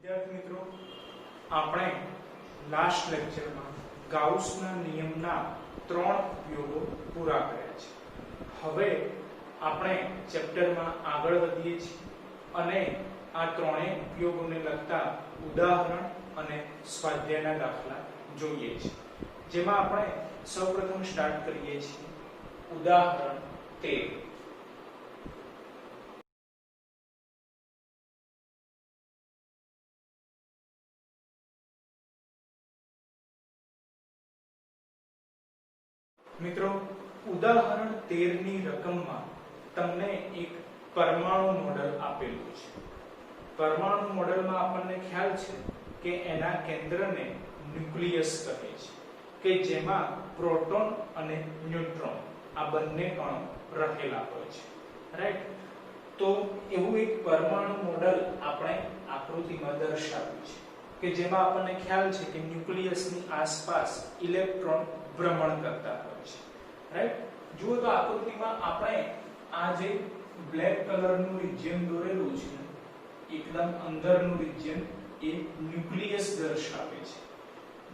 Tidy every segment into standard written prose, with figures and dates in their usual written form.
વિદ્યાર્થી મિત્રો, આપણે લાસ્ટ લેક્ચરમાં ગાઉસના નિયમના 3 ઉપયોગો પૂરા કર્યા છે. હવે આપણે ચેપ્ટરમાં આગળ વધીએ છીએ અને આ ત્રણેય ઉપયોગોને લગતા ઉદાહરણ અને સ્વાધ્યાયના દાખલા જોઈએ છીએ. જેમાં આપણે સૌપ્રથમ સ્ટાર્ટ કરીએ છીએ ઉદાહરણ 13. મિત્રો, ઉદાહરણ 13 ની રકમમાં તમને એક પરમાણુ મોડેલ આપેલું છે. પરમાણુ મોડેલમાં આપણને ખ્યાલ છે કે એના કેન્દ્રને ન્યુક્લિયસ કહે છે, કે જેમાં પ્રોટોન અને ન્યુટ્રોન આ બંને કણો રહેલા હોય છે. રાઈટ? તો એવું એક પરમાણુ મોડેલ આપણે આકૃતિમાં દર્શાવ્યું છે કે જેમાં આપણને ખ્યાલ છે કે ન્યુક્લિયસની આસપાસ ઇલેક્ટ્રોન ભ્રમણ કરતા હોય છે. રાઈટ? જુઓ તો આકૃતિમાં આપણે આ જે બ્લેક કલરનું રિજિયન દોરેલું છે, એકદમ અંદરનું રિજિયન એ ન્યુક્લિયસ દર્શાવે છે.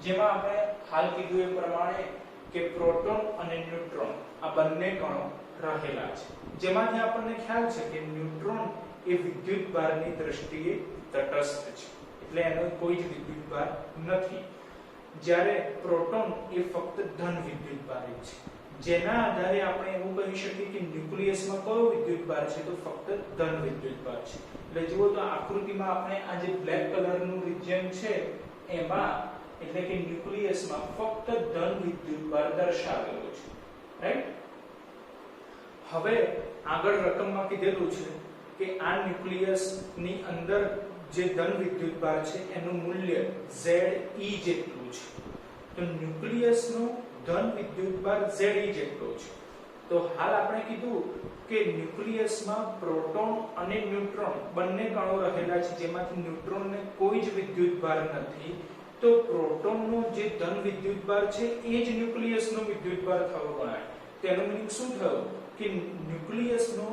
જેમાં આપણે હાલ કીધું એ પ્રમાણે કે પ્રોટોન અને ન્યુટ્રોન આ બંને કણો રહેલા છે. જેમાંથી આપણને ખ્યાલ છે કે ન્યુટ્રોન એ વિદ્યુતભારની દ્રષ્ટિએ તટસ્થ છે, એટલે એનો કોઈ જ વિદ્યુતભાર નથી. જ્યારે પ્રોટોન એ ફક્ત ધન વિદ્યુતભારી છે, જેના આધારે આપણે એવું કહી શકીએ કે ન્યુક્લિયસમાં કયો વિદ્યુતભાર છે, તો ફક્ત ધન વિદ્યુતભાર છે. એટલે જુઓ તો આકૃતિમાં આપણે આ જે બ્લેક કલરનું રિજિયન છે એમાં એટલે કે ન્યુક્લિયસમાં ફક્ત ધન વિદ્યુતભાર દર્શાવેલો છે. રાઈટ? હવે આગળ રકમમાં કીધેલું છે કે આ ન્યુક્લિયસની અંદર જે ધન વિદ્યુતભાર છે એનું મૂલ્ય Ze જેટલું છે. તો ન્યુક્લિયસનું ધન વિદ્યુતભાર Ze જેટલો છે. તો હાલ આપણે કીધું કે ન્યુક્લિયસમાં પ્રોટોન અને ન્યુટ્રોન બંને કણો રહેલા છે, જેમાંથી ન્યુટ્રોનને કોઈ જ વિદ્યુતભાર નથી. તો પ્રોટોનનો જે ધન વિદ્યુતભાર છે એ જ ન્યુક્લિયસનો વિદ્યુતભાર થવો ગણાય. તેનો મીનિંગ શું થયો કે ન્યુક્લિયસનો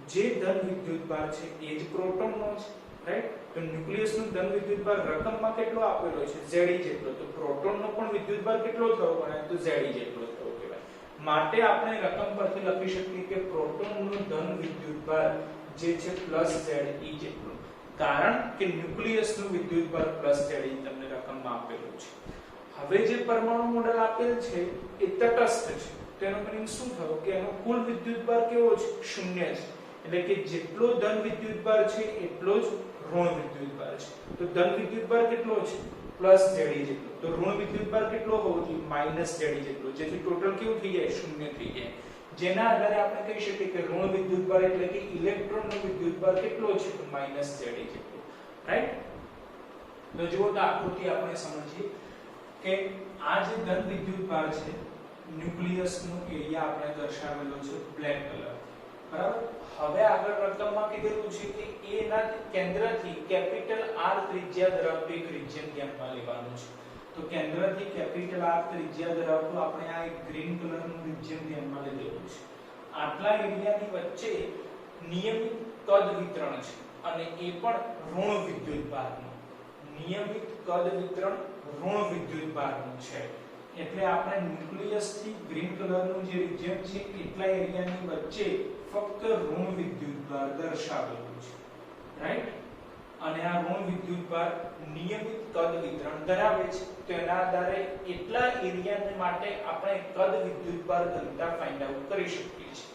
જે ધન વિદ્યુતભાર છે એ જ પ્રોટોનનો છે. રાઈટ? તો ન્યુક્લિયસનો ધન વિદ્યુતભાર રકમમાં કેટલો આપેલો છે? Ze જેટલો. તો પ્રોટોનનો પણ વિદ્યુતભાર કેટલો થવો ગણાય? તો Ze જેટલો થવો કહેવાય. માટે આપણે રકમ પરથી લખી શકીએ કે પ્રોટોનનો ધન વિદ્યુતભાર જે છે Ze જેટલો. કારણ કે ન્યુક્લિયસનો વિદ્યુતભાર Ze તમને રકમમાં આપેલું છે. હવે જે પરમાણુ મોડેલ આપેલ છે એ તટસ્થ છે. તેનો મીનિંગ શું થયો કે એનો કુલ વિદ્યુતભાર કેવો છે? 0 છે. એટલે કે જેટલો ધન વિદ્યુતભાર છે એટલો જ ઋણ વિદ્યુતભાર છે. તો ધન વિદ્યુતભાર કેટલો છે? Ze જેટલો. તો ઋણ વિદ્યુતભાર કેટલો હોવો જોઈએ? Ze જેટલો. જેથી ટોટલ કેવું થઈ જાય? 0 થઈ જાય. જેના આધારે આપણે કહી શકીએ કે ઋણ વિદ્યુતભાર એટલે કે ઇલેક્ટ્રોનનો વિદ્યુતભાર કેટલો છે? તો Ze જેટલો. રાઈટ? તો જુઓ તો આકૃતિ આપણે સમજીએ કે આ જે ધન વિદ્યુતભાર છે ન્યુક્લિયસનો એરિયા આપણે દર્શાવેલો છે બ્લેક કલર. બરાબર? હવે આગળ રકમમાં કીધેલું છે કે A ના કેન્દ્રથી કેપિટલ R ત્રિજ્યા ધરાવતું એક રિજિયન ધ્યાનમાં લેવાનું છે. તો કેન્દ્રથી કેપિટલ R ત્રિજ્યા ધરાવતું આપણે આ એક ગ્રીન કલરનું રિજિયન ધ્યાનમાં લીધેલું છે. આટલા એરિયાની વચ્ચે નિયમિત કદ વિતરણ છે અને એ પણ ઋણ વિદ્યુતભારનું. નિયમિત કદ વિતરણ ઋણ વિદ્યુતભારનું છે. એટલે આપણે ન્યુક્લિયસ થી ગ્રીન કલરનું જે રિજિયન છે એટલા એરિયાની વચ્ચે ફક્ત ઋણ વિદ્યુતભાર દર્શાવેલું છે. રાઈટ? અને આ ઋણ વિદ્યુતભાર નિયમિત કદ વિતરણ ધરાવે છે. તો એના આધારે એટલા એરિયાને માટે આપણે કદ વિદ્યુતભાર ઘનતા ફાઇન્ડ આઉટ કરી શકીએ છીએ.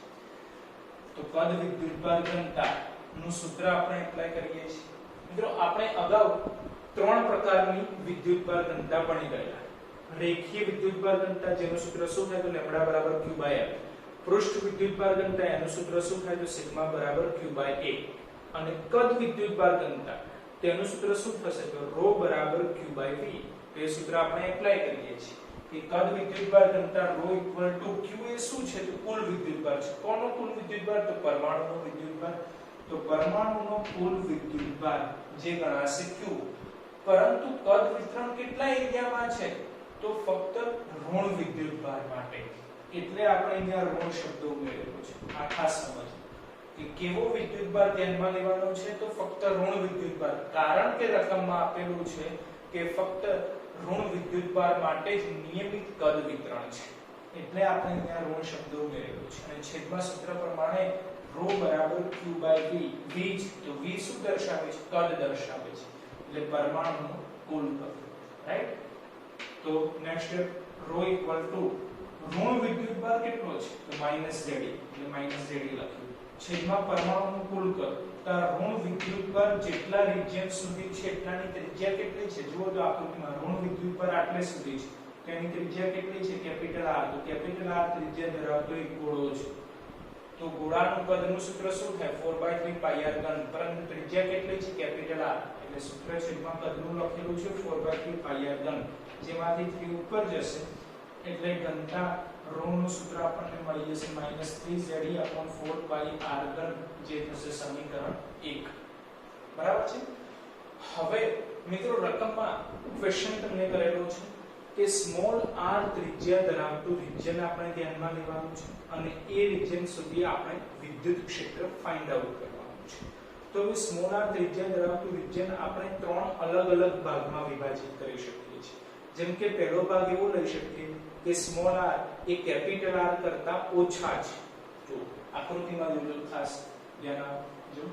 તો કદ વિદ્યુતભાર ઘનતા નું સૂત્ર આપણે એપ્લાય કરીએ છીએ. મિત્રો, આપણે અગાઉ 3 પ્રકારની વિદ્યુતભાર ઘનતા ભણી ગયેલા. રેખીય વિદ્યુતભાર ઘનતા જેનું સૂત્ર શું થાય? તો λ q/l. પૃષ્ઠ વિદ્યુતભાર ઘનતા એનું સૂત્ર શું થાય? તો σ q/a. અને કદ વિદ્યુતભાર ઘનતા તેનું સૂત્ર શું થશે? તો ρ q/v. તો એ સૂત્ર આપણે એપ્લાય કરીએ છીએ કે કદ વિદ્યુતભાર ઘનતા ρ q એ શું છે? તો કુલ વિદ્યુતભાર છે. કોનો કુલ વિદ્યુતભાર? તો પરમાણુનો વિદ્યુતભાર. તો પરમાણુનો કુલ વિદ્યુતભાર જે ગણાશે q. પરંતુ કદ વિતરણ કેટલા એરિયામાં છે? તો ફક્ત ઋણ વિદ્યુતભાર માટે. એટલે આપણે અહીંયા ઋણ શબ્દ ઉમેરેલો છે. આ ખાસ સમજો કે કેવો વિદ્યુતભાર ધ્યાનમાં લેવાનો છે તો ફક્ત ઋણ વિદ્યુતભાર, કારણ કે રકમમાં આપેલું છે કે ફક્ત ઋણ વિદ્યુતભાર માટે જ નિયમિત કદ વિતરણ છે, એટલે આપણે અહીંયા ઋણ શબ્દ ઉમેરેલો છે અને છેદમાં સૂત્ર પ્રમાણે ρ બરાબર q/v, v તો v શું દર્શાવે છે? કદ દર્શાવે છે, એટલે પરમાણુનું કુલ કદ, રાઈટ? તો નેક્સ્ટ ρ ઇક્વલ ટુ ઋણ વિદ્યુતભાર કેટલો છે તો -Ze, એટલે -Ze લખ્યું, છેદમાં પરમાણુનું કુલ કદ, તો ઋણ વિદ્યુતભાર જેટલા રિજિયન સુધી છે એટલાની ત્રિજ્યા કેટલી છે? જુઓ તો આકૃતિમાં ઋણ વિદ્યુતભાર આટલે સુધી છે, તો એની ત્રિજ્યા કેટલી છે? કેપિટલ R, તો કેપિટલ R ત્રિજ્યા ધરાવતો એક ગોળો છે, તો ગોળાનું કદનું સૂત્ર શું થાય? 4/3πr3, પરંતુ ત્રિજ્યા કેટલી છે? કેપિટલ R, એટલે સૂત્ર છેદમાં કદનું લખેલું છે 4/3πr3, જેમાંથી 3 ઉપર જશે એટલે ઘનતા નું સૂત્ર આપણને મળી જશે -3Ze/4πr3, જે થશે સમીકરણ 1, બરાબર છે? હવે મિત્રો રકમમાં ક્વેશ્ચન તમને કરેલો છે કે સ્મોલ r ત્રિજ્યા ધરાવતું રિજિયન આપણે ધ્યાનમાં લેવાનું છે અને એ રિજિયન સુધી આપણે વિદ્યુત ક્ષેત્ર ફાઇન્ડ આઉટ કરવાનું છે. તો હવે સ્મોલ r ત્રિજ્યા ધરાવતું રિજિયન આપણે 3 અલગ અલગ ભાગમાં વિભાજિત કરી શકીએ છીએ. જેમ કે પહેલો ભાગ એવો લઈ શકીએ કે સ્મોલ r એ કેપિટલ R કરતા ઓછા છે. જો આકૃતિમાં જોજો, ખાસ ધ્યાન આપજો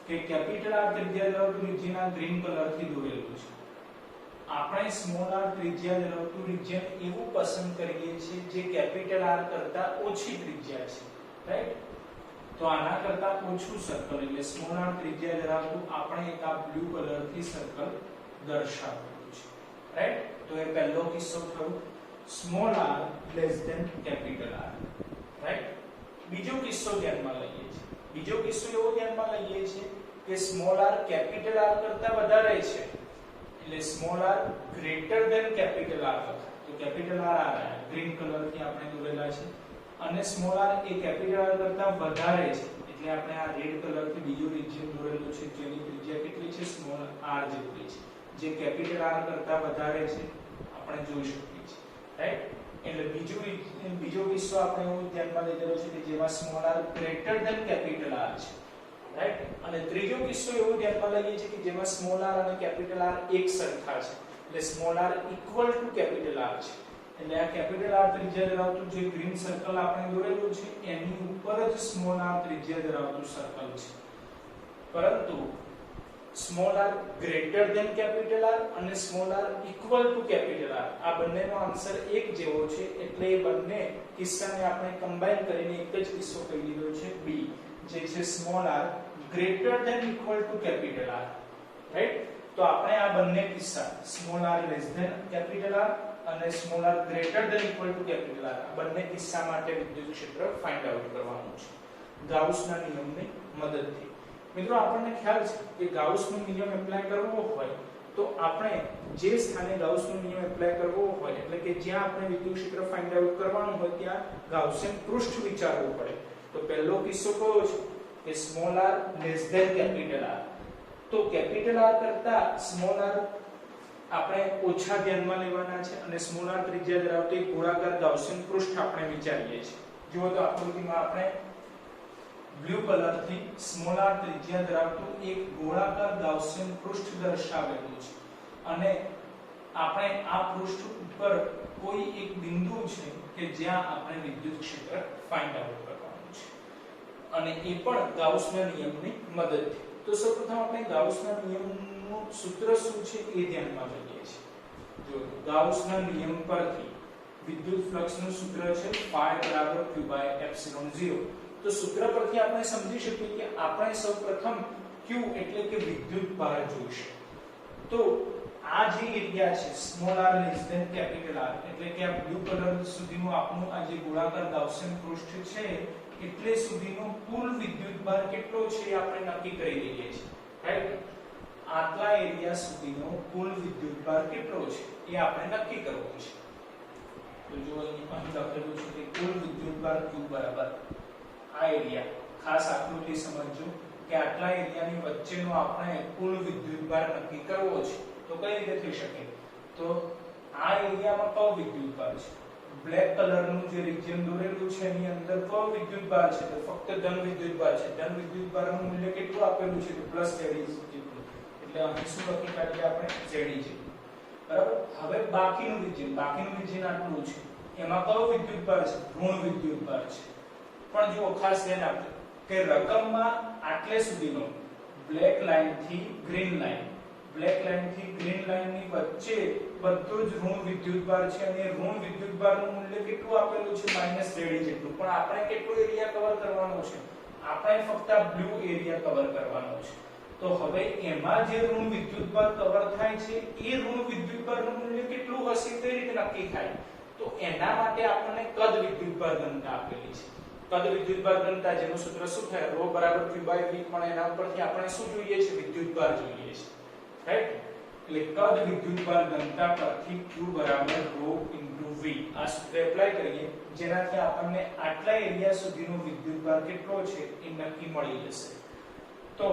કે કેપિટલ R ત્રિજ્યા ધરાવતું રિજિયન આ ગ્રીન કલરથી દોરેલું છે. આપણે સ્મોલ r ત્રિજ્યા ધરાવતું રિજિયન એવું પસંદ કરીએ છીએ જે કેપિટલ R કરતા ઓછી ત્રિજ્યા છે, રાઈટ? તો આના કરતા ઓછું સર્કલ, એટલે સ્મોલ r ત્રિજ્યા ધરાવતું આપણે એક આ બ્લુ કલરથી સર્કલ દર્શાવેલું છે, રાઈટ? તો એ પહેલો કિસ્સો થયો, small r less than capital R, right? બીજો કિસ્સો ધ્યાનમાં લઈએ છીએ. બીજો કિસ્સો એવો ધ્યાનમાં લઈએ છીએ કે સ્મોલ r કેપિટલ R કરતા વધારે છે, એટલે small r greater than capital R લખાય. તો કેપિટલ R આ ગ્રીન કલરથી આપણે દોરેલા છે અને સ્મોલ r એ કેપિટલ R કરતા વધારે છે, એટલે આપણે આ રેડ કલરથી બીજો રિજિયન દોરેલો છે જેની ત્રિજ્યા કેટલી છે? સ્મોલ r જેટલી છે, જે કેપિટલ R કરતા વધારે છે આપણે જોઈ શકીએ છીએ, રાઈટ? એટલે બીજો કિસ્સો આપણે એવું ધ્યાનમાં લીધેલો છે કે જેમાં small r greater than capital R છે, રાઈટ? અને ત્રીજો કિસ્સો એવો ધ્યાનમાં લઈએ છીએ કે જેમાં સ્મોલ r અને કેપિટલ R એક સરખા છે, એટલે small r equal to capital R છે, એટલે આ કેપિટલ R ત્રિજ્યા ધરાવતું જે ગ્રીન સર્કલ આપણે દોરેલું છે એની ઉપર જ સ્મોલ r ત્રિજ્યા ધરાવતું સર્કલ છે, પરંતુ small r greater than capital R અને small r equal to capital R આ બંનેનો આન્સર એક જેવો છે, એટલે એ બંને કિસ્સાને આપણે કમ્બાઈન કરીને એક જ કિસ્સો કહી દીધો છે B, જે છે small r greater than equal to capital R, right? તો આપણે આ બંને કિસ્સા small r less than capital R અને small r greater than equal to capital R આ બંને કિસ્સા માટે વિદ્યુત ક્ષેત્ર ફાઇન્ડ આઉટ કરવાનું છે ગાઉસના નિયમની મદદથી. મિત્રો આપણને ખ્યાલ છે કે ગાઉસનો નિયમ એપ્લાય કરવો હોય તો આપણે જે સ્થાને ગાઉસનો નિયમ એપ્લાય કરવો હોય, એટલે કે જ્યાં આપણે વિદ્યુત ક્ષેત્ર ફાઇન્ડ આઉટ કરવાનું હોય ત્યાં ગાઉસિયન પૃષ્ઠ વિચારવું પડે. તો પહેલો કિસ્સો કયો છે કે small r less than capital R. તો કેપિટલ R કરતા સ્મોલ r આપણે ઓછા ધ્યાનમાં લેવાના છે અને સ્મોલ r ત્રિજ્યા ધરાવતી એક ગોળાકાર ગાઉસિયન પૃષ્ઠ આપણે વિચારીએ છીએ. જુઓ તો આકૃતિમાં આપણે બ્લુ કલરથી સ્મોલ r ત્રિજ્યા ધરાવતું એક ગોળાકાર ગાઉસિયન પૃષ્ઠ દર્શાવેલું છે અને આપણે આ પૃષ્ઠ ઉપર કોઈ એક બિંદુ છે કે જ્યાં આપણે વિદ્યુત ક્ષેત્ર ફાઇન્ડ આઉટ કરવાનું છે અને એ પણ ગાઉસના નિયમની મદદથી. તો સૌપ્રથમ આપણે ગાઉસના નિયમનું સૂત્ર શું છે એ ધ્યાનમાં લઈએ છીએ. જો ગાઉસના નિયમ પરથી વિદ્યુત ફ્લક્સનું સૂત્ર છે phi q / epsilon 0. તો સૂત્ર પરથી આપણે સમજી શકીએ કે આપણે સૌપ્રથમ q એટલે કે વિદ્યુત ભાર જોઈશે. તો આ જે એરિયા છે small r less than capital R, એટલે કે આ બ્લુ કલર સુધીનું આપણું આ જે ગોળાકાર ગાઉસિયન પૃષ્ઠ છે એટલે સુધીનો કુલ વિદ્યુત ભાર કેટલો છે એ આપણે નક્કી કરી લઈએ છીએ, રાઈટ? આટલા એરિયા સુધીનો કુલ વિદ્યુત ભાર કેટલો છે એ આપણે નક્કી કરવો છે. તો જો અહીં લખેલું છે કે કુલ વિદ્યુત ભાર q બરાબર આ એરિયા, ખાસ આકૃતિ સમજજો કે આટલા એરિયાની વચ્ચેનો આપણે કુલ વિદ્યુત ભાર નક્કી કરવો છે. તો કઈ રીતે થઈ શકે? તો આ એરિયામાં કયો વિદ્યુત ભાર છે? બ્લેક કલરનું જે રિજિયન દોરેલું છે એની અંદર કયો વિદ્યુતભાર છે તો ફક્ત ધન વિદ્યુતભાર છે. ધન વિદ્યુતભારનું મૂલ્ય કેટલું આપેલું છે તો પ્લસ Zd જેટલું. એટલે અહીં શું લખી કાઢીએ આપણે Zd જેટલું. બરાબર. હવે બાકીનું રિજિયન આટલું છે. એમાં કયો વિદ્યુતભાર છે ઋણ વિદ્યુતભાર છે. પણ જો ખાસ ધ્યાન આપજો કે રકમમાં આટલે સુધીનો બ્લેક લાઈન થી ગ્રીન લાઈન ની વચ્ચે બધું જ ઋણ વિદ્યુતભાર છે અને ઋણ વિદ્યુતભારનું મૂલ્ય કેટલું આપેલું છે -Zd જેટલું. પણ આપણે કેટલો એરિયા કવર કરવાનો છે આપણે ફક્ત આ બ્લુ એરિયા કવર કરવાનો છે. તો હવે એમાં જે ઋણ વિદ્યુતભાર કવર થાય છે એ ઋણ વિદ્યુતભારનું મૂલ્ય કેટલું હશે તે રીતે નક્કી થાય. તો એના માટે આપણને કદ વિદ્યુતભાર ઘનતા આપેલી છે. કદ વિદ્યુતભાર ઘનતા જેનું સૂત્ર શું થાય ρ q/v. પણ એના ઉપરથી આપણે શું જોઈએ છે વિદ્યુતભાર જોઈએ છે. રાઈટ. એટલે કદ વિદ્યુતભાર ઘનતા પરથી q = ρ * v આ સૂત્ર એપ્લાય કરીએ જેનાથી આપણને આટલા એરિયા સુધીનો વિદ્યુતભાર કેટલો છે એ નક્કી મળી જશે. તો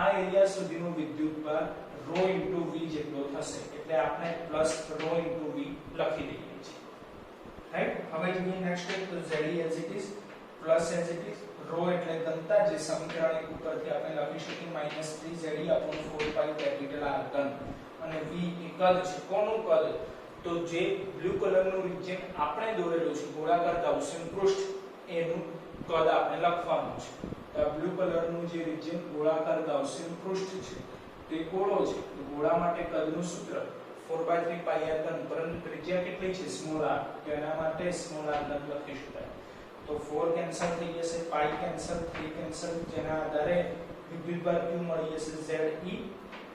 આ એરિયા સુધીનો વિદ્યુતભાર ρ * v જેટલો થશે. એટલે આપણે પ્લસ ρ * v લખી દઈએ છીએ. રાઈટ. હવે જોઈએ નેક્સ્ટ સ્ટેપ તો Zd as it is plus as it is ρ એટલે ઘનતા જે સમીકરણ 1 ઉપરથી આપણે લખી શકીએ -3Zd/4πR3 અને v એ કદ છે. કોનું કદ તો જે બ્લુ કલરનું રિજિયન આપણે દોરેલું છે ગોળાકાર ગાઉસિયન પૃષ્ઠ એનું કદ આપણે લખવાનું છે. તો આ બ્લુ કલરનું જે રિજિયન ગોળાકાર ગાઉસિયન પૃષ્ઠ છે તે ગોળો છે. તો ગોળા માટે કદનું સૂત્ર 4/3πr3 પરંતુ ત્રિજ્યા કેટલી છે સ્મોલ r તો એના માટે સ્મોલ r લખી શકાય. તો 4 કેન્સલ થઈ જશે, π કેન્સલ, 3 કેન્સલ, જેના આધારે વિદ્યુતભાર q મળી જશે Ze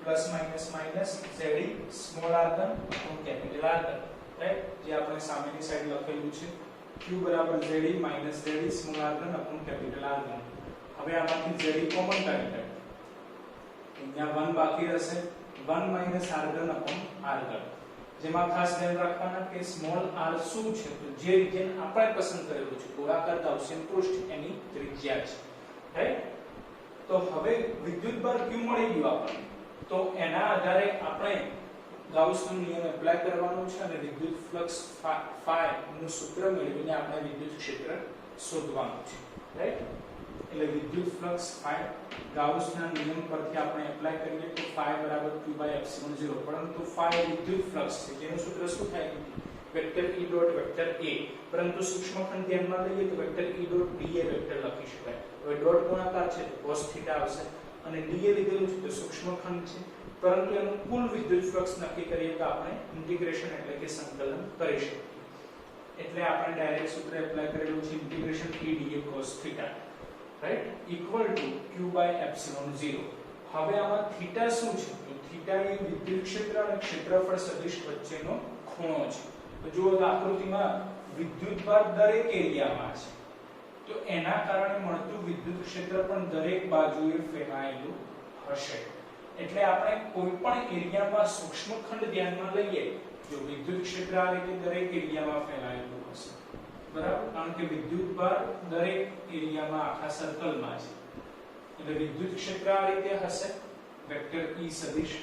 plus minus Zd small r ધન કેપિટલ R ધન. રાઈટ. જે આપણે સામેની સાઈડ લખેલું છે q = Zd - Zd small r ધન કેપિટલ R ધન. હવે આમાંથી Zd કોમન કાઢી કાઢીએ. અહીંયા 1 બાકી રહેશે 1 - r ધન r ધન. જેમાં ખાસ ધ્યાન રાખવાના કે સ્મોલ r શું છે તો જે રિજિયન આપણે પસંદ કરેલું છે ગોળાકાર ગાઉસિયન પૃષ્ઠ એની ત્રિજ્યા છે. રાઈટ. તો હવે વિદ્યુતભાર q મળી ગયો આપણને. તો એના આધારે આપણે ગાઉસનો નિયમ એપ્લાય કરવાનો છે અને વિદ્યુત ફ્લક્સ phi નું સૂત્ર મેળવીને આપણે વિદ્યુત ક્ષેત્ર શોધવાનું છે. રાઈટ. એટલે વિદ્યુત ફ્લક્સ phi ગાઉસના નિયમ પરથી આપણે એપ્લાય કરીએ તો phi = q/epsilon 0. પરંતુ phi વિદ્યુત ફ્લક્સ છે જેનું સૂત્ર શું થાય vector E dot vector A. પરંતુ સૂક્ષ્મખંડ ધ્યાનમાં લઈએ તો vector E dot dA vector લખી શકાય. હવે ડોટ ગુણાકાર છે તો cos θ આવશે અને dA લીધેલું છે તો સૂક્ષ્મખંડ છે પરંતુ એનું કુલ વિદ્યુત ફ્લક્સ નક્કી કરીએ તો આપણે ઇન્ટિગ્રેશન એટલે કે સંકલન કરી શકીએ. એટલે આપણે ડાયરેક્ટ સૂત્ર એપ્લાય કરેલું છે integration E dA cos θ right equal to q/epsilon 0. હવે આમાં θ શું છે તો θ એ વિદ્યુત ક્ષેત્ર અને ક્ષેત્રફળ સદિશ વચ્ચેનો ખૂણો છે. તો જુઓ આકૃતિમાં વિદ્યુતભાર દરેક એરિયામાં છે તો એના કારણે મળતું વિદ્યુત ક્ષેત્ર પણ દરેક બાજુએ ફેલાયેલું હશે. એટલે આપણે કોઈ પણ એરિયામાં સૂક્ષ્મખંડ ધ્યાનમાં લઈએ જો વિદ્યુત ક્ષેત્ર આ રીતે દરેક એરિયામાં ફેલાયેલું હશે. બરાબર. કારણ કે વિદ્યુતભાર દરેક એરિયામાં આખા સર્કલમાં છે એટલે વિદ્યુત ક્ષેત્ર આ રીતે હશે વેક્ટર E સદિશ.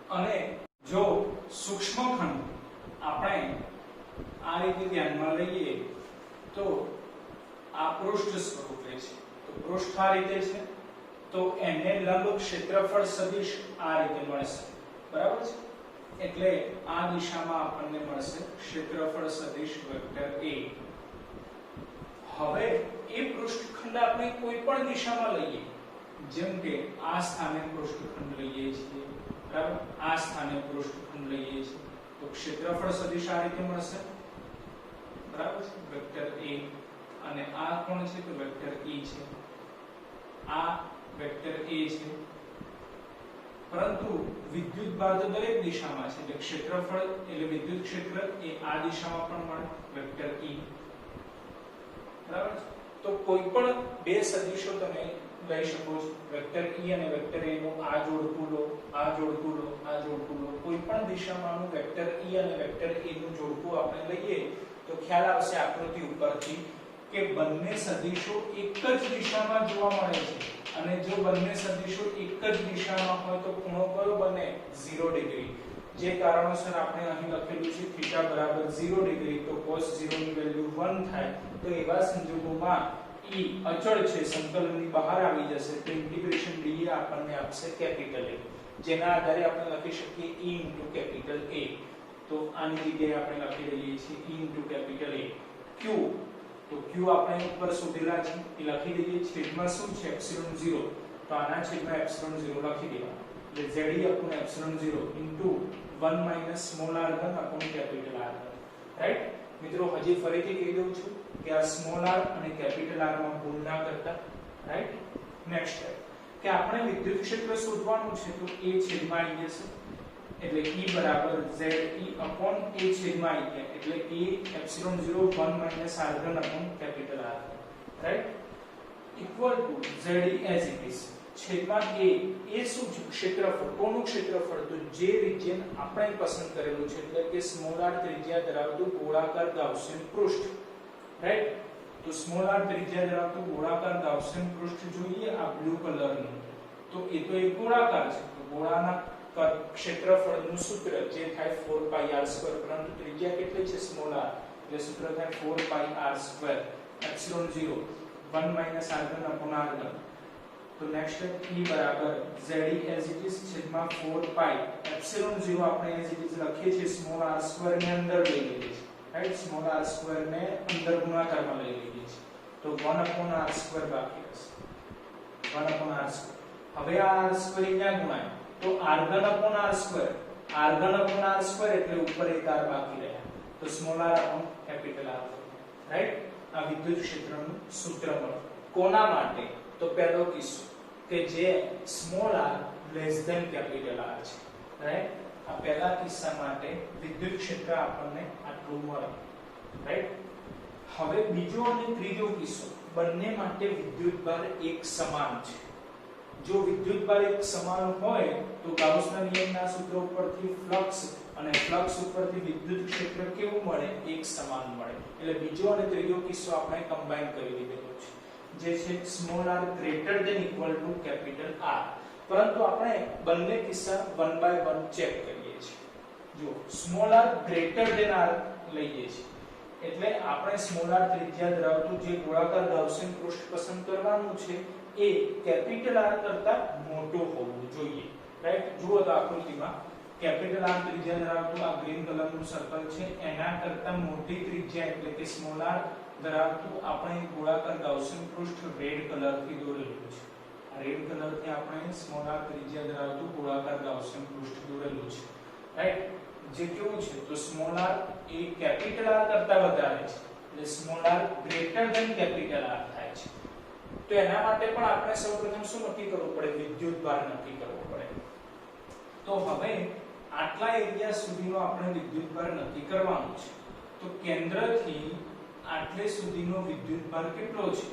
અને જો સૂક્ષ્મખંડ આપણે આ રીતે ધ્યાનમાં લઈએ તો આ પૃષ્ઠ સ્વરૂપે છે. તો પૃષ્ઠ આ રીતે છે તો એને લંબ ક્ષેત્રફળ સદિશ આ રીતે મળશે. બરાબર છે. એટલે આ દિશામાં આપણને મળશે ક્ષેત્રફળ સદિશ વેક્ટર A. હવે એ પૃષ્ઠખંડ આપણે કોઈ પણ દિશામાં લઈએ જેમ કે આ સ્થાને પૃષ્ઠખંડ લઈએ છીએ બરાબર આ સ્થાને પૃષ્ઠખંડ લઈએ છીએ તો ક્ષેત્રફળ સદિશ આ રીતે મળશે. બરાબર છે. વેક્ટર A અને આ કોણ છે તો વેક્ટર E છે. આ વેક્ટર A છે પરંતુ વિદ્યુતભાર તો દરેક દિશામાં છે એટલે ક્ષેત્રફળ એટલે વિદ્યુત ક્ષેત્ર એ આ દિશામાં પણ મળે વેક્ટર E. બરાબર. તો કોઈ પણ બે સદિશો તમે લઈ શકો છો વેક્ટર E અને વેક્ટર A નું આ જોડકું લો આ જોડકું લો આ જોડકું લો કોઈ પણ દિશામાંનું વેક્ટર E અને વેક્ટર A નું જોડકું આપણે લઈએ તો ખ્યાલ આવશે આકૃતિ ઉપરથી કે બંને સદિશો એક જ દિશામાં જોવા મળે છે અને જો બંને સદિશો એક જ દિશામાં હોય તો ખૂણો કયો બને 0 ડિગ્રી. જે કારણોસર આપણે અહીં લખેલું છે થીટા બરાબર 0 ડિગ્રી તો cos 0 ની વેલ્યુ 1 થાય તો એવા સંજોગોમાં e અચળ છે સંકલનની બહાર આવી જશે તો ઇન્ટિગ્રેશન dA આપણને આપશે કેપિટલ A જેના આધારે આપણે લખી શકીએ e કેપિટલ A તો આની જગ્યાએ આપણે લખી દઈએ છીએ e કેપિટલ A q તો q આપણે ઉપર શોધેલા છે એ લખી દઈએ છેદમાં શું છે એપ્સિલોન 0 તો આના છેદમાં એપ્સિલોન 0 લખી દેવાનું એટલે ze upon epsilon 0 into 1 minus small r1 upon capital R1 right મિત્રો હજી ફરીથી કહી દઉં છું કે આ સ્મોલ r અને કેપિટલ R માં ભૂલ ના કરતા રાઈટ નેક્સ્ટ સ્ટેપ કે આપણે વિદ્યુત ક્ષેત્ર શોધવાનું છે તો a છેદમાં આવી જશે એટલે E બરાબર ze upon a છેદમાં આવી ગયા એટલે a epsilon 0 1 minus r1 upon capital R right equal to ze as it is છેદમાં a એ શું છે ક્ષેત્રફળ કોનું ક્ષેત્રફળ તો જે રિજિયન આપણે પસંદ કરેલું છે એટલે કે સ્મોલ r ત્રિજ્યા ધરાવતું ગોળાકાર ગાઉસિયન પૃષ્ઠ રાઈટ તો સ્મોલ r ત્રિજ્યા ધરાવતું ગોળાકાર ગાઉસિયન પૃષ્ઠ જોઈએ આ બ્લુ કલરનું તો એ તો એક ગોળાકાર છે તો ગોળાના ક્ષેત્રફળનું સૂત્ર જે થાય 4 pi r2 પરંતુ ત્રિજ્યા કેટલી છે સ્મોલ r એટલે સૂત્ર થાય 4 pi r2 epsilon 0 1 minus r1 upon r1 तो नेक्स्ट e बराबर ze as it is છેદમાં 4 pi epsilon 0 આપણે as it is લખીએ છીએ સ્મોલ r2 ને અંદર લઈ લઈએ છીએ રાઈટ સ્મોલ r2 ને અંદર ગુણાકારમાં લઈ લઈએ છીએ તો 1 upon r2 બાકી રહેશે 1 upon r2 હવે આ r2 અહીંયા ગુણાય તો r1 upon r2 r1 upon r2 એટલે ઉપર એક r બાકી રહ્યા તો small r upon capital R right આ વિદ્યુત ક્ષેત્રનું સૂત્ર મળે કોના માટે તો પહેલો કિસ્સો કે જે small r less than capital R છે રાઈટ આ પહેલા કિસ્સા માટે વિદ્યુત ક્ષેત્ર આપણને આટલું મળે રાઈટ હવે બીજો અને ત્રીજો કિસ્સો બંને માટે વિદ્યુતભાર એક સમાન છે જો વિદ્યુતભાર એક સમાન હોય તો ગાઉસના નિયમના સૂત્ર ઉપરથી ફ્લક્સ અને ફ્લક્સ ઉપરથી વિદ્યુત ક્ષેત્ર કેવું મળે એક સમાન મળે એટલે બીજો અને ત્રીજો કિસ્સો આપણે કમ્બાઈન કરી લીધેલો છે જે છે small r greater than equal to capital R પરંતુ આપણે બંને કિસ્સા 1 બાય 1 ચેક કરીએ છીએ જો small r greater than R લઈએ છીએ એટલે આપણે સ્મોલ r ત્રિજ્યા ધરાવતું જે ગોળાકાર ગાઉસિયન પૃષ્ઠ પસંદ કરવાનું છે એ કેપિટલ R કરતા મોટું હોવું જોઈએ રાઈટ જુઓ તો આકૃતિમાં કેપિટલ R ત્રિજ્યા ધરાવતું આ ગ્રીન કલરનું સર્કલ છે એના કરતા મોટી ત્રિજ્યા એટલે કે સ્મોલ r ધરાવતું આપણે ગોળાકાર ગાઉસિયન પૃષ્ઠ રેડ કલરથી દોરેલું છે આ રેડ કલરથી આપણે સ્મોલ r ત્રિજ્યા ધરાવતું ગોળાકાર ગાઉસિયન પૃષ્ઠ દોરેલું છે રાઈટ જે કેવું છે તો સ્મોલ r એ કેપિટલ R કરતા વધારે છે એટલે small r greater than capital R થાય છે તો એના માટે પણ આપણે સૌપ્રથમ શું નક્કી કરવું પડે વિદ્યુતભાર નક્કી કરવો પડે તો હવે આટલા એરિયા સુધીનો આપણે વિદ્યુતભાર નક્કી કરવાનો છે તો કેન્દ્રથી આટલે સુધીનો વિદ્યુતભાર કેટલો છે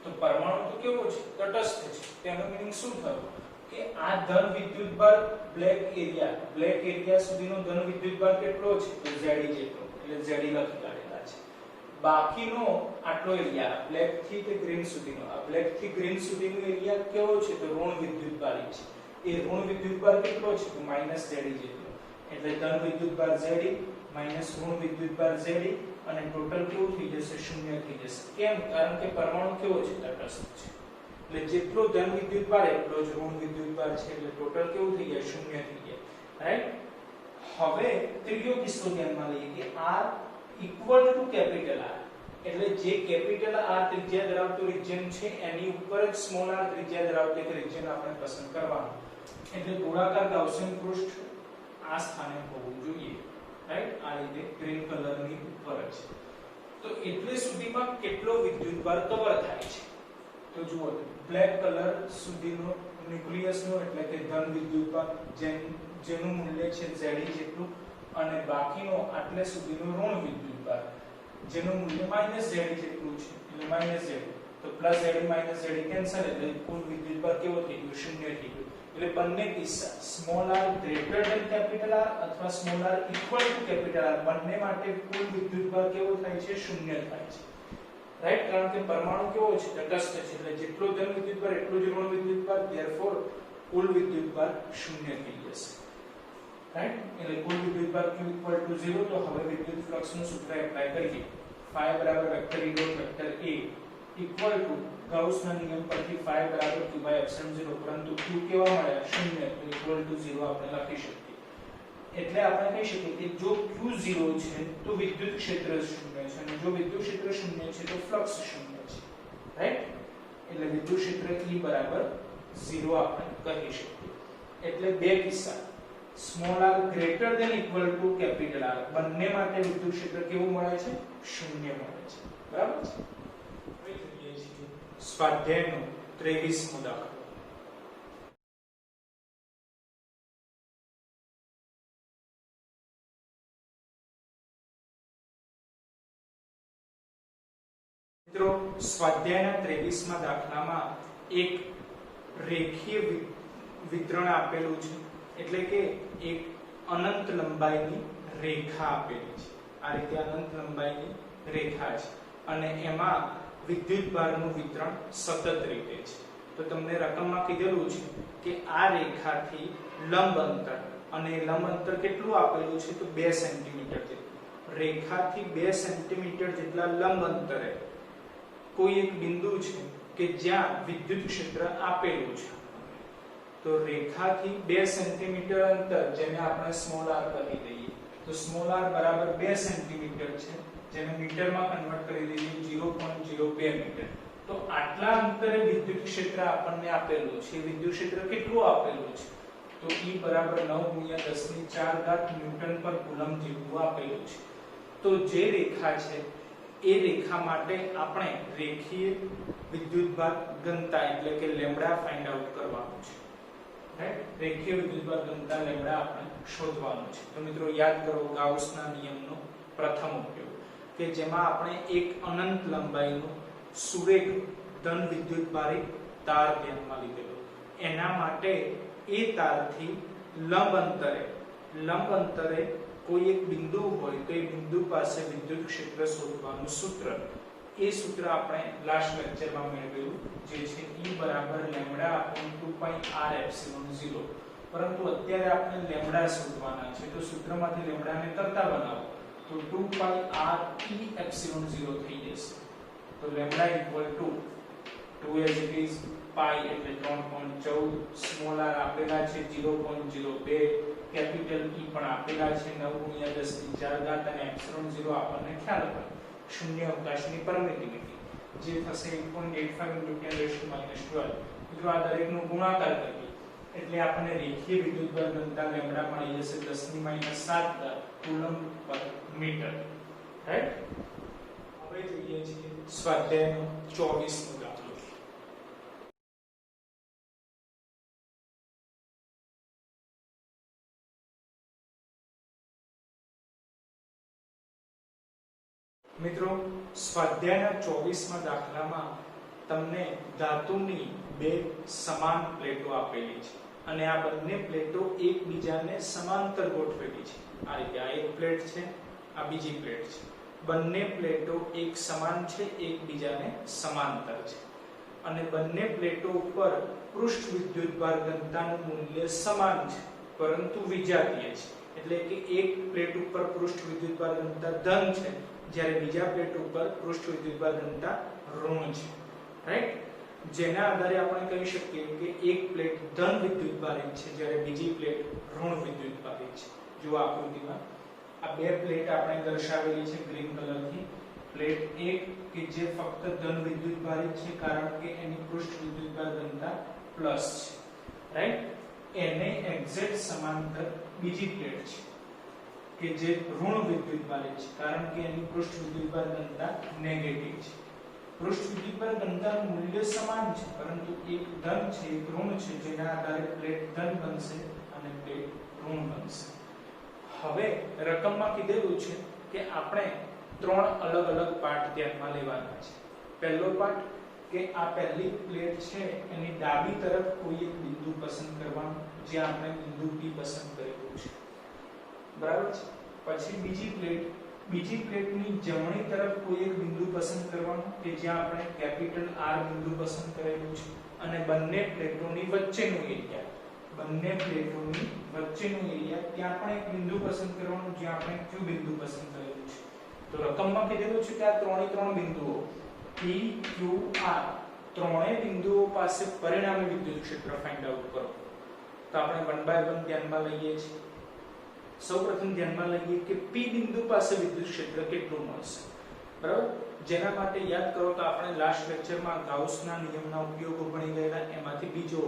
તો પરમાણુ તો કેવો છે તટસ્થ છે તેનો મીનિંગ શું થયો કે આ ધન વિદ્યુતભાર બ્લેક એરિયા સુધીનો ધન વિદ્યુતભાર કેટલો છે તો Ze જેટલો એટલે Ze લખી કાઢેલા છે બાકીનો આટલો એરિયા બ્લેક થી તે ગ્રીન સુધીનો આ બ્લેક થી ગ્રીન સુધીનો એરિયા કેવો છે તો ઋણ વિદ્યુતભારી છે એ ઋણ વિદ્યુતભાર કેટલો છે તો Ze જેટલો એટલે ધન વિદ્યુતભાર Ze માઈનસ ઋણ વિદ્યુતભાર Ze અને ટોટલ કેવું થઈ જશે શૂન્ય થઈ જશે કેમ કારણ કે પરમાણુ કેવો છે તટસ્થ છે એટલે જેટલો ધન વિદ્યુતભાર એટલો જ ઋણ વિદ્યુતભાર છે એટલે ટોટલ કેવું થઈ જાય શૂન્ય થઈ જાય રાઈટ હવે ત્રીજો કિસ્સો ધ્યાનમાં લઈએ કે r equal to capital R એટલે જે કેપિટલ R ત્રિજ્યા ધરાવતું રિજિયન છે એની ઉપર જ સ્મોલ r ત્રિજ્યા ધરાવતું એક રિજિયન આપણે પસંદ કરવાનું એટલે ગોળાકાર ગાઉસિયન પૃષ્ઠ આ સ્થાને હોવું જોઈએ રાઈટ આ રીતે ગ્રીન કલરની ઉપર જ તો એટલે સુધીમાં કેટલો વિદ્યુતભાર કવર થાય છે તો જુઓ બ્લેક કલર સુધીનો ન્યુક્લિયસનો એટલે કે ધન વિદ્યુતભાર જેનું મૂલ્ય છે Ze જેટલું અને બાકીનો આટલે સુધીનો ઋણ વિદ્યુતભાર જેનું મૂલ્ય Ze જેટલું છે એટલે Ze તો Ze Ze કેન્સલ એટલે કુલ વિદ્યુતભાર કેવો થઈ ગયો શૂન્ય થઈ ગયો એટલે બંને કિસ્સા small r greater than capital R અથવા small r equal to capital R બંને માટે કુલ વિદ્યુતભાર કેવો થાય છે શૂન્ય થાય છે રાઈટ કારણ કે પરમાણુ કેવો છે તટસ્થ છે એટલે જેટલો ધન વિદ્યુતભાર એટલો જ ઋણ વિદ્યુતભાર ધેરફોર કુલ વિદ્યુતભાર શૂન્ય થઈ જશે રાઈટ. એટલે કુલ વિદ્યુતભાર Q = 0. તો હવે વિદ્યુત ફ્લક્સ નું સૂત્ર એપ્લાય કરીએ. phi બરાબર vector E dot vector A equal to ગાઉસના નિયમ પરથી phi બરાબર Q બાય એપ્સિલોન 0, પરંતુ Q કેવા મળ્યા? 0. તો ઇક્વલ ટુ 0 આપણે લખી શકીએ. એટલે આપણે કહી શકીએ કે જો Q 0 છે તો વિદ્યુત ક્ષેત્ર 0 છે, અને જો વિદ્યુત ક્ષેત્ર 0 છે તો ફ્લક્સ 0 છે. રાઈટ. એટલે વિદ્યુત ક્ષેત્ર E બરાબર 0 આપણે કહી શકીએ. એટલે બે કિસ્સા small r greater than equal to capital R, બંને માટે વિદ્યુત ક્ષેત્ર કેવું મળે છે? 0 મળે છે. બરાબર છે. હવે જોઈએ છીએ સ્વાધ્યાયનો 23મો દાખલો. મિત્રો, સ્વાધ્યાયના 23મા દાખલામાં એક રેખીય વિતરણ આપેલું છે, એટલે કે એક અનંત લંબાઈની રેખા આપેલી છે. આ રીતે અનંત લંબાઈની રેખા છે અને એમાં વિદ્યુતભારનું વિતરણ સતત રીતે છે. તો તમને રકમમાં કીધેલું છે કે આ રેખાથી લંબ અંતર, અને લંબ અંતર કેટલું આપેલું છે? તો 2 સેન્ટીમીટર જેટલું. રેખાથી 2 સેન્ટીમીટર જેટલા લંબ અંતરે કોઈ એક બિંદુ છે કે જ્યાં વિદ્યુત ક્ષેત્ર આપેલું છે. તો રેખાથી 2 સેન્ટીમીટર અંતર, જેને આપણે સ્મોલ r કહી દઈએ, તો સ્મોલ r બરાબર 2 સેન્ટીમીટર છે, જેને મીટરમાં કન્વર્ટ કરી દઈએ 0.02 મીટર. તો આટલા અંતરે વિદ્યુત ક્ષેત્ર આપણને આપેલું છે. વિદ્યુત ક્ષેત્ર કેટલું આપેલું છે? તો E બરાબર 9 × 10⁴ ન્યૂટન પર કુલમ્બ જેટલું આપેલું છે. તો જે રેખા છે એ રેખા માટે આપણે રેખીય વિદ્યુતભાર ઘનતા એટલે કે લેમ્બડા ફાઇન્ડ આઉટ કરવાનું છે. રાઈટ. રેખીય વિદ્યુતભાર ઘનતા લેમ્બડા આપણે શોધવાનું છે. તો મિત્રો યાદ કરો ગાઉસના નિયમનો પ્રથમ ઉપયોગ, કે જેમાં આપણે એક અનંત લંબાઈનું સુરેખ ધન વિદ્યુતભારિત તાર ધ્યાનમાં લીધેલો. એના માટે એ તારથી લંબ અંતરે કોઈ એક બિંદુ હોય તો એ બિંદુ પાસે વિદ્યુત ક્ષેત્ર શોધવાનું સૂત્ર, એ સૂત્ર આપણે લાસ્ટ લેક્ચરમાં મેળવેલું, જે છે E બરાબર λ/2πr એપ્સિલોન 0. પરંતુ અત્યારે આપણે લેમ્બડા શોધવાના છે. તો સૂત્રમાંથી લેમ્બડાને કરતા બનાવો તો 2πr E એપ્સિલોન 0 થઈ જશે. તો lambda equal to 2 as it is pi એટલે 3.14, સ્મોલ r આપેલા છે 0.02, કેપિટલ E પણ આપેલા છે 9 × 10⁴, અને એપ્સિલોન 0 આપણને ખ્યાલ હોય શૂન્ય અવકાશની પરમિટિવિટી, જે થશે 8.85 × 10⁻12. મિત્રો આ દરેકનો ગુણાકાર કરીએ એટલે આપણને રેખીય વિદ્યુતભાર ઘનતા લેમ્બડા મળી જશે 10⁻7 કુલમ્બ પર મીટર. રાઈટ. હવે જોઈએ છીએ સ્વાધ્યાયનો 24મો દાખલો. મિત્રો, સ્વાધ્યાયના 24મા દાખલામાં તમને ધાતુની 2 સમાન પ્લેટો આપેલી છે, અને આ બંને પ્લેટો એકબીજાને સમાંતર ગોઠવેલી છે. આ રીતે આ એક પ્લેટ છે, આ બીજી પ્લેટ છે. બંને પ્લેટો એક સમાન છે, એકબીજાને સમાંતર છે, અને બંને પ્લેટો ઉપર પૃષ્ઠ વિદ્યુતભાર ઘનતાનું મૂલ્ય સમાન છે, પરંતુ વિજાતીય છે. એટલે કે એક પ્લેટ ઉપર પૃષ્ઠ વિદ્યુતભાર ઘનતા ધન છે, જ્યારે બીજા પ્લેટ ઉપર પૃષ્ઠ વિદ્યુતભાર ઘનતા ઋણ છે. રાઈટ. જેના આધારે આપણે કહી શકીએ કે એક પ્લેટ ધન વિદ્યુતભારિત છે, જ્યારે બીજી પ્લેટ ઋણ વિદ્યુતભારિત છે. જો આકૃતિમાં આ બે પ્લેટ આપણે દર્શાવેલી છે ગ્રીન કલરથી. પ્લેટ 1 કે જે ફક્ત ધન વિદ્યુતભારિત છે, કારણ કે એની પૃષ્ઠ વિદ્યુતભાર ઘનતા પ્લસ છે. રાઈટ. એને એક્ઝેક્ટ સમાંતર બીજી પ્લેટ છે કે જે ઋણ વિદ્યુતભારિત છે, કારણ કે એની પૃષ્ઠ વિદ્યુતભાર ઘનતા નેગેટિવ છે. પૃષ્ઠ વિદ્યુતભાર ઘનતાનું મૂલ્ય સમાન છે, પરંતુ એક ધન છે એક ઋણ છે, જેના આધારે પ્લેટ ધન બનશે અને પ્લેટ ઋણ બનશે. હવે રકમમાં કીધેલું છે કે આપણે 3 અલગ અલગ પાર્ટ ધ્યાનમાં લેવાના છે. પહેલો પાર્ટ કે આ પહેલી પ્લેટ છે એની ડાબી તરફ કોઈ એક બિંદુ પસંદ કરવાનું, જે આપણે બિંદુ P પસંદ કરેલું છે. બરાબર છે. પછી બીજી પ્લેટની જમણી તરફ કોઈ એક બિંદુ પસંદ કરવાનું, કે જ્યાં આપણે કેપિટલ R બિંદુ પસંદ કરેલું છે, અને બંને પ્લેટોની વચ્ચેનો એરિયા બંને પ્લેટોની વચ્ચેનો એરિયા ત્યાં પણ એક બિંદુ પસંદ કરવાનું જ્યાં આપણે Q બિંદુ પસંદ કરેલું છે. તો રકમમાં કીધેલું છે કે આ ત્રણ બિંદુઓ P Q R ત્રણેય બિંદુઓ પાસે પરિણામી વિદ્યુત ક્ષેત્ર ફાઇન્ડ આઉટ કરો. તો આપણે 1 બાય 1 ધ્યાનમાં લઈએ છીએ. સૌપ્રથમ ધ્યાનમાં લઈએ કે P બિંદુ પાસે વિદ્યુત ક્ષેત્ર કેટલું મળશે, બરાબર. જેના માટે યાદ કરો તો આપણે લાસ્ટ લેક્ચરમાં ગાઉસના નિયમના ઉપયોગો ભણી ગયેલા. એમાંથી બીજો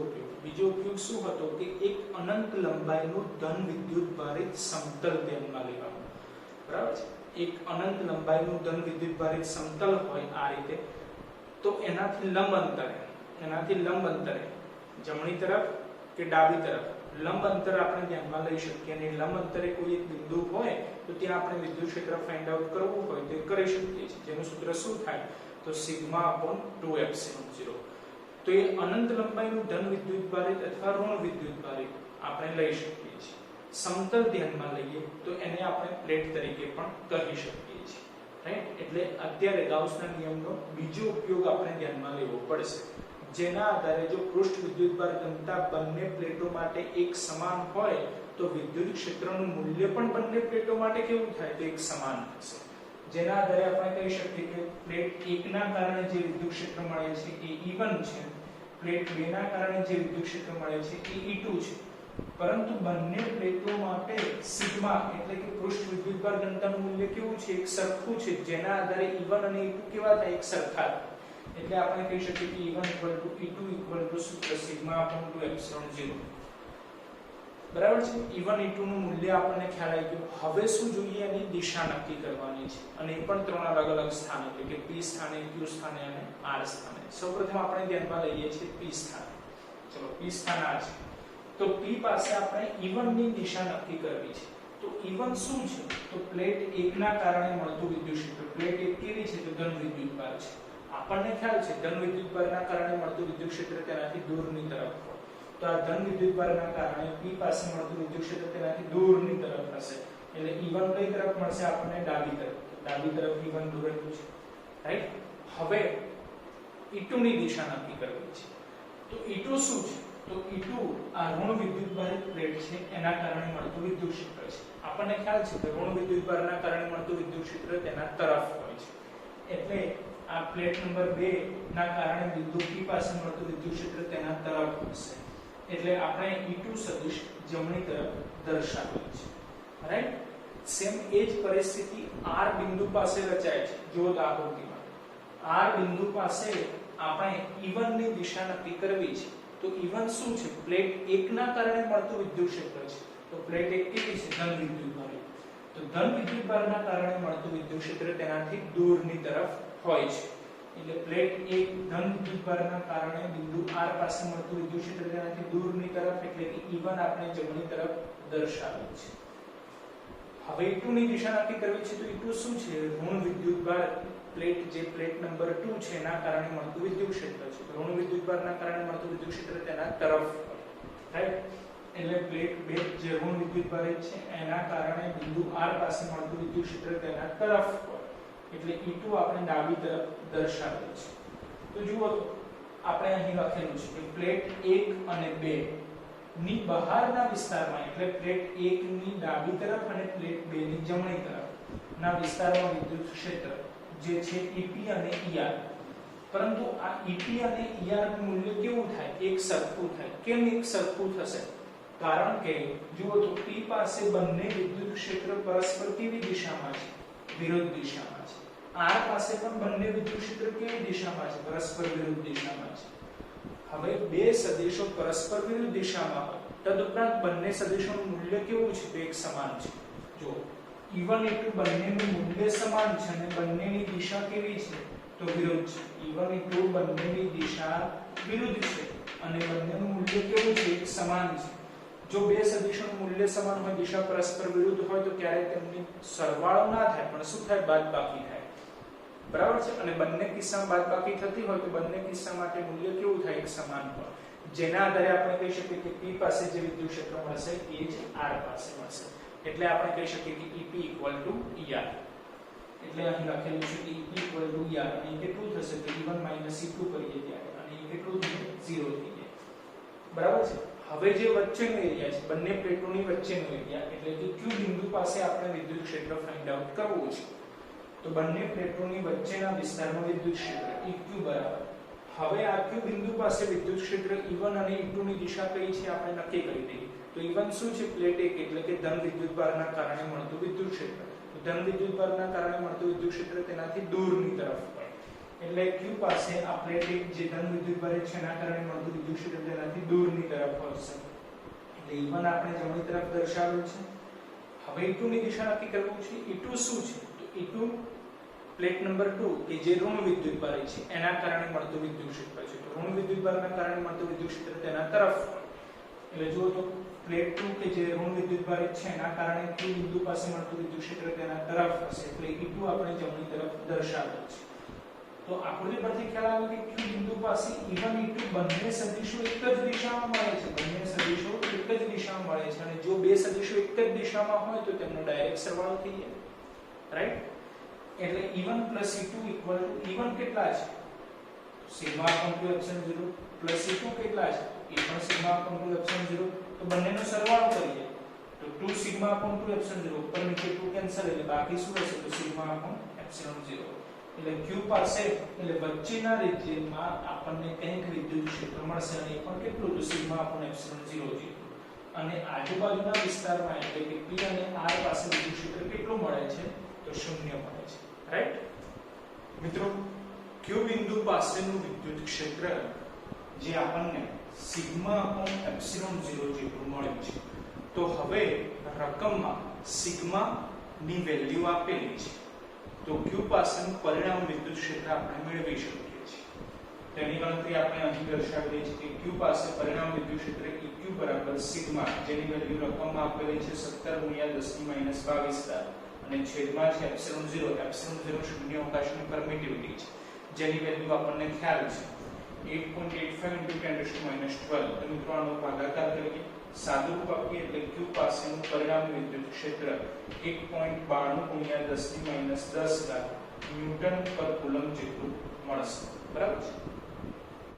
ઉપયોગ શું હતો કે એક અનંત લંબાઈનું ધન વિદ્યુત ભારિત સમતલ ધ્યાનમાં લેવાનું, બરાબર છે. એક અનંત લંબાઈનું ધન વિદ્યુત ભારિત સમતલ હોય આ રીતે, તો એનાથી લંબ અંતરે જમણી તરફ કે ડાબી તરફ લંબ અંતર આપણે ધ્યાનમાં લઈ શકીએ. અને લંબ અંતરે કોઈ એક બિંદુ હોય તો ત્યાં આપણે વિદ્યુત ક્ષેત્ર ફાઇન્ડ આઉટ કરવું હોય તો કરી શકીએ છીએ. જેનું સૂત્ર શું થાય તો σ/2ε0. તો એ અનંત લંબાઈનું ધન વિદ્યુત ભારિત અથવા ઋણ વિદ્યુત ભારિત આપણે લઈ શકીએ છીએ. સમતલ ધ્યાનમાં લઈએ તો એને આપણે પ્લેટ તરીકે પણ કહી શકીએ છીએ, રાઈટ. એટલે અત્યારે ગાઉસના નિયમનો બીજો ઉપયોગ આપણે ધ્યાનમાં લેવો પડશે, જેના આધારે જો પૃષ્ઠ વિદ્યુતભાર ઘનતા બંને પ્લેટો માટે એક સમાન હોય તો વિદ્યુત ક્ષેત્રનું મૂલ્ય પણ બંને પ્લેટો માટે કેવું થાય તો એક સમાન થશે. જેના આધારે આપણે કહી શકીએ કે પ્લેટ 1 ના કારણે જે વિદ્યુત ક્ષેત્ર મળે છે એ E1 છે, પ્લેટ 2 ના કારણે જે વિદ્યુત ક્ષેત્ર મળે છે એ E2 છે. પરંતુ બંને પ્લેટો માટે સિગ્મા એટલે કે પૃષ્ઠ વિદ્યુતભાર ઘનતાનું મૂલ્ય કેવું છે એક સરખું છે. જેના આધારે E1 અને E2 કેવા થાય એક સરખા. એટલે આપણે કહી શકીએ કે E1 E2 સૂત્ર σ/2ε0. બરાબર છે. E1 E2 નું મૂલ્ય આપણને ખ્યાલ આવી ગયો. હવે શું જોઈએ એની દિશા નક્કી કરવાની છે, અને એ પણ ત્રણ અલગ અલગ સ્થાને એટલે કે P સ્થાને, Q સ્થાને અને R સ્થાને. સૌપ્રથમ આપણે ધ્યાનમાં લઈએ છીએ P સ્થાને. ચલો P સ્થાન આ છે. તો P પાસે આપણે E1 ની દિશા નક્કી કરવી છે. તો E1 શું છે તો પ્લેટ 1 ના કારણે મળતું વિદ્યુત ક્ષેત્ર. પ્લેટ 1 કેવી છે તો ધન વિદ્યુતભાર છે. આપણને ખ્યાલ છે ધન વિદ્યુતભારના કારણે મળતું વિદ્યુત ક્ષેત્ર તેનાથી દૂરની તરફ હોય. તો આ ધન વિદ્યુતભારના કારણે P પાસે મળતું વિદ્યુત ક્ષેત્ર તેનાથી દૂરની તરફ હશે. એટલે E1 કઈ તરફ મળશે આપણને ડાબી તરફ. ડાબી તરફ E1 દોરેલું છે, રાઈટ. હવે E2 ની દિશા નક્કી કરવી છે. તો E2 શું છે તો E2 આ ઋણ વિદ્યુતભારિત પ્લેટ છે એના કારણે મળતું વિદ્યુત ક્ષેત્ર છે. આપણને ખ્યાલ છે કે ઋણ વિદ્યુતભારના કારણે મળતું વિદ્યુત ક્ષેત્ર તેના તરફ હોય છે. એટલે આ પ્લેટ નંબર 2 ના કારણે બિંદુ P પાસે મળતું વિદ્યુત ક્ષેત્ર તેના તરફ હશે. એટલે આપણે E2 સદિશ જમણી તરફ દર્શાવેલ છે, રાઈટ. સેમ એ જ પરિસ્થિતિ R બિંદુ પાસે રચાય છે. જો આકૃતિમાં R બિંદુ પાસે આપણે E1 ની દિશા નક્કી કરવી છે. તો E1 શું છે પ્લેટ 1 ના કારણે મળતું વિદ્યુત ક્ષેત્ર છે. તો પ્લેટ 1 કેવી છે ધન વિદ્યુતભારિત. તો ધન વિદ્યુતભારના કારણે મળતું વિદ્યુત ક્ષેત્ર તેનાથી દૂરની તરફ હોય છે. એટલે પ્લેટ 1 ધન વિદ્યુતભારના કારણે બિંદુ R પાસે મળતું વિદ્યુત ક્ષેત્ર તેનાથી દૂરની તરફ એટલે કે E1 આપણે જમણી તરફ દર્શાવેલ છે. હવે E2 ની દિશા નક્કી કરવી છે. તો E2 શું છે ઋણ વિદ્યુતભાર પ્લેટ જે પ્લેટ નંબર 2 છે એના કારણે મળતું વિદ્યુત ક્ષેત્ર છે. તો ઋણ વિદ્યુતભારના કારણે મળતું વિદ્યુત ક્ષેત્ર તેના તરફ હોય, રાઈટ. એટલે પ્લેટ 2 જે ઋણ વિદ્યુતભારિત છે એના કારણે બિંદુ R પાસે મળતું વિદ્યુત ક્ષેત્ર તેના તરફ હોય. એટલે E2 આપણે ડાબી તરફ દર્શાવેલ છે. તો જુઓ તો આપણે અહીં લખેલું છે કે પ્લેટ 1 અને 2 ની બહારના વિસ્તારમાં એટલે પ્લેટ 1 ની ડાબી તરફ અને પ્લેટ 2 ની જમણી તરફ ના વિસ્તારમાં વિદ્યુત ક્ષેત્ર જે છે EP અને ER. પરંતુ આ EP અને ER નું મૂલ્ય કેવું થાય એક સરખું થાય. કેમ એક સરખું થશે? કારણ કે જુઓ તો P પાસે બંને વિદ્યુત ક્ષેત્ર પરસ્પર કેવી દિશામાં છે વિરુદ્ધ દિશામાં છે. R પાસે પણ બંને વિદ્યુત ક્ષેત્ર કેવી દિશામાં છે પરસ્પર વિરુદ્ધ દિશામાં છે. હવે બે સદિશો પરસ્પર વિરુદ્ધ દિશામાં હોય તદુપરાંત બંને સદિશોનું મૂલ્ય કેવું છે તો એક સમાન છે. જો E1 E2 બંનેનું મૂલ્ય સમાન છે અને બંનેની દિશા કેવી છે તો વિરુદ્ધ છે. E1 E2 બંનેની દિશા વિરુદ્ધ છે અને બંનેનું મૂલ્ય કેવું છે એક સમાન છે. જો બે સદિશોનું મૂલ્ય સમાન હોય દિશા પરસ્પર વિરુદ્ધ હોય તો ક્યારે તેમની સરવાળો ના થાય પણ શું થાય બાદબાકી થાય, બરાબર છે. અને બંને કિસ્સામાં બાદબાકી થતી હોય તો બંને કિસ્સા માટે મૂલ્ય કેવું થાય એક સમાન હોય. જેના આધારે આપણે કહી શકીએ કે P પાસે જે વિદ્યુત ક્ષેત્ર મળશે એ જ R પાસે મળશે. એટલે આપણે કહી શકીએ કે EP ER. એટલે અહીં લખેલું છે કે EP ER અને કેટલું થશે તો E1 E2 કરીએ ત્યારે અને એ કેટલું થશે 0 થઈ જાય, બરાબર છે. હવે જે વચ્ચેનો એરિયા છે બંને પ્લેટોની વચ્ચેનો એરિયા એટલે કે Q બિંદુ પાસે આપણે વિદ્યુત ક્ષેત્ર ફાઇન્ડ આઉટ કરવું છે તો બંને પ્લેટોની વચ્ચેના વિસ્તારનું વિદ્યુત ક્ષેત્ર EQ બરાબર હવે આ Q બિંદુ પાસે વિદ્યુત ક્ષેત્ર E1 અને E2 ની દિશા કઈ છે આપણે નક્કી કરી દઈએ તો E1 શું છે પ્લેટ 1 એટલે કે ધન વિદ્યુતભારના કારણે મળતું વિદ્યુત ક્ષેત્ર ધન વિદ્યુતભારના કારણે મળતું વિદ્યુત ક્ષેત્ર તેનાથી દૂરની તરફ હોય એટલે Q પાસે આ પ્લેટ 1 જે ધન વિદ્યુતભાર છે એના કારણે મળતું વિદ્યુત ક્ષેત્ર તેનાથી દૂરની તરફ હશે એટલે E1 આપણે જમણી તરફ દર્શાવેલ છે હવે E2 ની દિશા નક્કી કરવું છે E2 શું છે તો E2 પ્લેટ નંબર 2 કે જે ઋણ વિદ્યુતભાર છે એના કારણે મળતું વિદ્યુત ક્ષેત્ર છે તો ઋણ વિદ્યુતભારના કારણે મળતું વિદ્યુત ક્ષેત્ર તેના તરફ એટલે જો તો પ્લેટ 2 કે જે ઋણ વિદ્યુતભાર છે એના કારણે Q બિંદુ પાસે મળતું વિદ્યુત ક્ષેત્ર તેના તરફ હશે એટલે E2 આપણે જમણી તરફ દર્શાવેલ છે તો આકૃતિ પરથી ખ્યાલ આવે કે Q બિંદુ પાસે E1 E2 બંને સદિશો એક જ દિશામાં મળે છે બંને સદિશો એક જ દિશામાં મળે છે અને જો બે સદિશો એક જ દિશામાં હોય તો તેમનો ડાયરેક્ટ સરવાળો થઈ જાય રાઈટ એટલે E1 E2 E1 કેટલા છે સિગ્મા અપોન 2 એપ્સિલોન 0 E2 કેટલા છે એ પણ સિગ્મા અપોન 2 એપ્સિલોન 0 તો બંનેનો સરવાળો કરીએ તો 2 સિગ્મા અપોન 2 એપ્સિલોન 0 ઉપર નીચે 2 કેન્સલ એટલે બાકી શું રહેશે તો સિગ્મા અપોન એપ્સિલોન 0 એટલે Q પાસે એટલે વચ્ચેના રિજિયનમાં આપણને કંઈક વિદ્યુત ક્ષેત્ર મળશે અને એ પણ કેટલું તો સિગ્મા અપોન એપ્સિલોન 0 જેટલું અને આજુબાજુના વિસ્તારમાં એટલે કે P અને R પાસે વિદ્યુત ક્ષેત્ર કેટલું મળે છે તો 0 મળે છે રાઈટ મિત્રો Q બિંદુ પાસેનું વિદ્યુત ક્ષેત્ર જે આપણને સિગ્મા અપોન એપ્સિલોન 0 જેટલું મળ્યું છે તો હવે રકમમાં સિગ્મા ની વેલ્યુ આપેલી છે તો Q પાસેનું પરિણામ વિદ્યુત ક્ષેત્ર આપણે મેળવી શકીએ છીએ તેની ગણતરી આપણે અહીં દર્શાવી છે કે Q પાસે પરિણામ વિદ્યુત ક્ષેત્ર EQ બરાબર સિગ્મા જેની વેલ્યુ રકમમાં આપેલી છે 17 × 10⁻22 અને છેદમાં છે એપ્સિલોન 0 શૂન્ય અવકાશની પરમિટિવિટી છે જેની વેલ્યુ આપણને ખ્યાલ છે 8.85 × 10⁻12 તો મિત્રો આનો ભાગાકાર કરીએ સાદું રૂપ આપીએ એટલે Q પાસેનું પરિણામ વિદ્યુત ક્ષેત્ર 1.92 × 10⁻10 ન્યૂટન પર કુલમ્બ જેટલું મળશે બરાબર છે